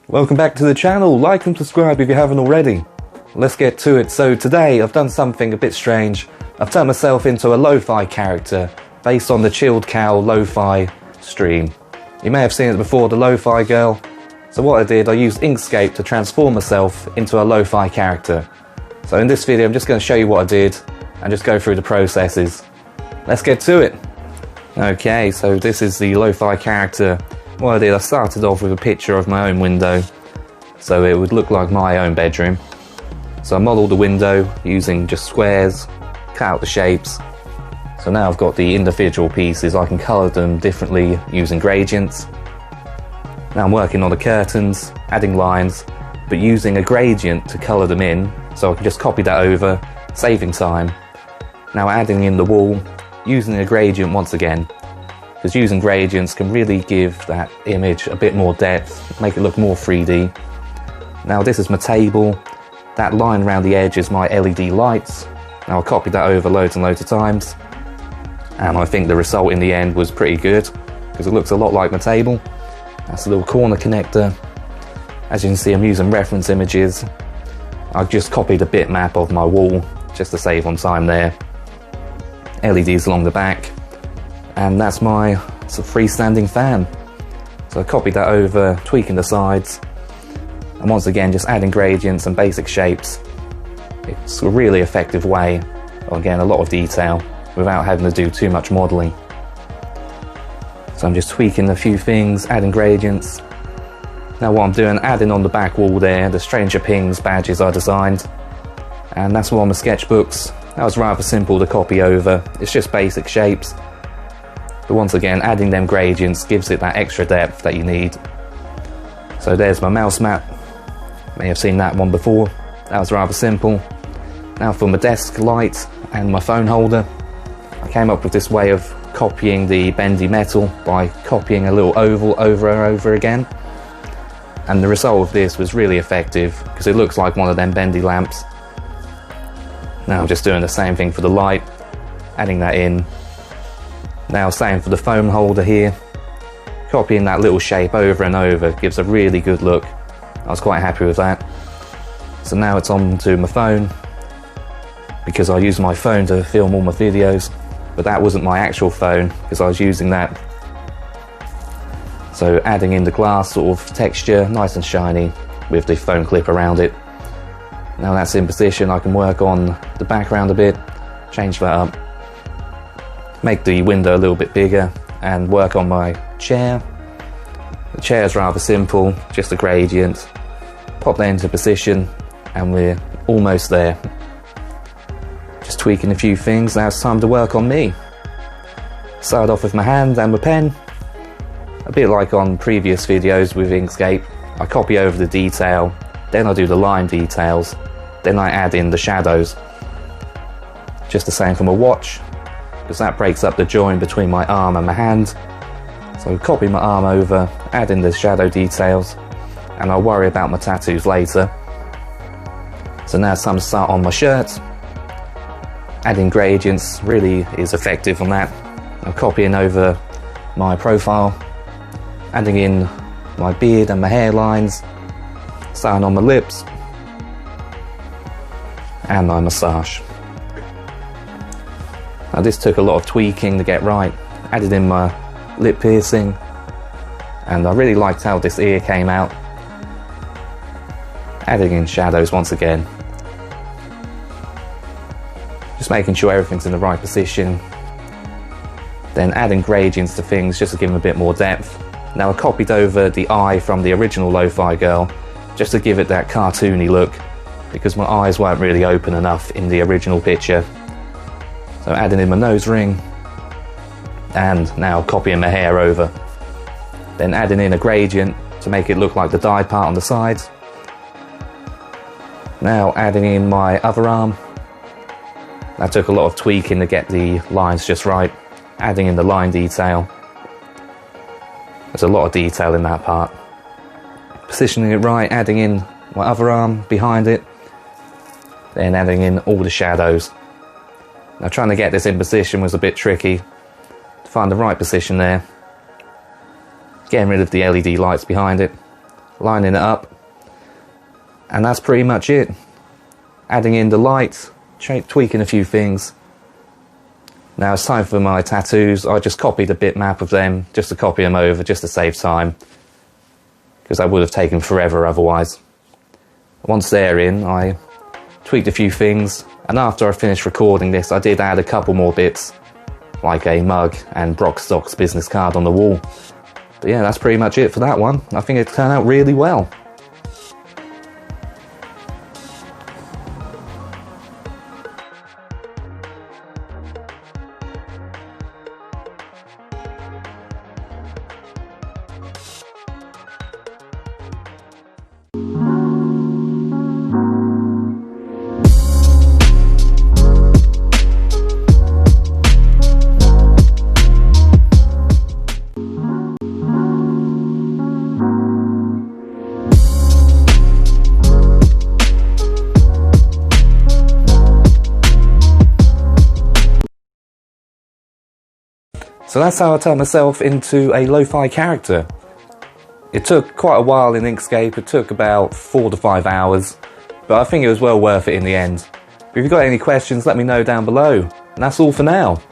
Welcome back to the channel. Like and subscribe if you haven't already. Let's get to it. So today I've done something a bit strange. I've turned myself into a lo-fi character based on the Chilled Cow lo-fi stream. You may have seen it before, the lo-fi girl. So what I did, I used Inkscape to transform myself into a lo-fi character. So in this video I'm just going to show you what I did and just go through the processes. Let's get to it. Okay, so this is the lo-fi character. What I did, I started off with a picture of my own window, so it would look like my own bedroom. So I modelled the window using just squares, cut out the shapes. So now I've got the individual pieces, I can colour them differently using gradients. Now I'm working on the curtains, adding lines, but using a gradient to colour them in, so I can just copy that over, saving time. Now adding in the wall, using a gradient once again, because using gradients can really give that image a bit more depth, make it look more 3D. Now this is my table, that line around the edge is my LED lights. Now I copied that over loads and loads of times, and I think the result in the end was pretty good, because it looks a lot like my table. That's a little corner connector. As you can see, I'm using reference images. I've just copied a bitmap of my wall, just to save on time there. LEDs along the back. And that's my freestanding fan. So I copied that over, tweaking the sides, and once again just adding gradients and basic shapes. It's a really effective way, again a lot of detail, without having to do too much modelling. So I'm just tweaking a few things, adding gradients. Now what I'm doing, adding on the back wall there, the Stranger Pings badges I designed. And that's all on my sketchbooks. That was rather simple to copy over, it's just basic shapes. But once again, adding them gradients gives it that extra depth that you need. So there's my mouse mat. May have seen that one before. That was rather simple. Now for my desk light and my phone holder, I came up with this way of copying the bendy metal by copying a little oval over and over again. And the result of this was really effective because it looks like one of them bendy lamps. Now I'm just doing the same thing for the light, adding that in. Now same for the phone holder here, copying that little shape over and over gives a really good look. I was quite happy with that. So now it's on to my phone, because I use my phone to film all my videos, but that wasn't my actual phone because I was using that. So adding in the glass sort of texture, nice and shiny with the phone clip around it. Now that's in position, I can work on the background a bit, change that up. Make the window a little bit bigger and work on my chair. The chair is rather simple, just a gradient. Pop that into position and we're almost there. Just tweaking a few things, now it's time to work on me. Start off with my hand and my pen. A bit like on previous videos with Inkscape, I copy over the detail, then I do the line details, then I add in the shadows. Just the same for my watch, because that breaks up the join between my arm and my hand. So copy my arm over, add in the shadow details, and I'll worry about my tattoos later. So now it's time to start on my shirt. Adding gradients really is effective on that. I'm copying over my profile, adding in my beard and my hairlines, starting on my lips, and my moustache. Now this took a lot of tweaking to get right. Added in my lip piercing, and I really liked how this ear came out. Adding in shadows once again. Just making sure everything's in the right position. Then adding gradients to things just to give them a bit more depth. Now I copied over the eye from the original Lo-Fi girl just to give it that cartoony look, because my eyes weren't really open enough in the original picture. So adding in my nose ring, and now copying my hair over. Then adding in a gradient to make it look like the dyed part on the sides. Now adding in my other arm. That took a lot of tweaking to get the lines just right. Adding in the line detail. There's a lot of detail in that part. Positioning it right, adding in my other arm behind it. Then adding in all the shadows. Now trying to get this in position was a bit tricky. find the right position there. Getting rid of the LED lights behind it, lining it up, and that's pretty much it. Adding in the lights, tweaking a few things. Now it's time for my tattoos. I just copied a bitmap of them, just to copy them over, just to save time, because that would have taken forever otherwise. Once they're in, I tweaked a few things, and after I finished recording this, I did add a couple more bits, like a mug and Brock Stock's business card on the wall. But yeah, that's pretty much it for that one. I think it turned out really well. So that's how I turned myself into a lo-fi character. It took quite a while in Inkscape, it took about 4 to 5 hours, but I think it was well worth it in the end. If you've got any questions, let me know down below. And that's all for now.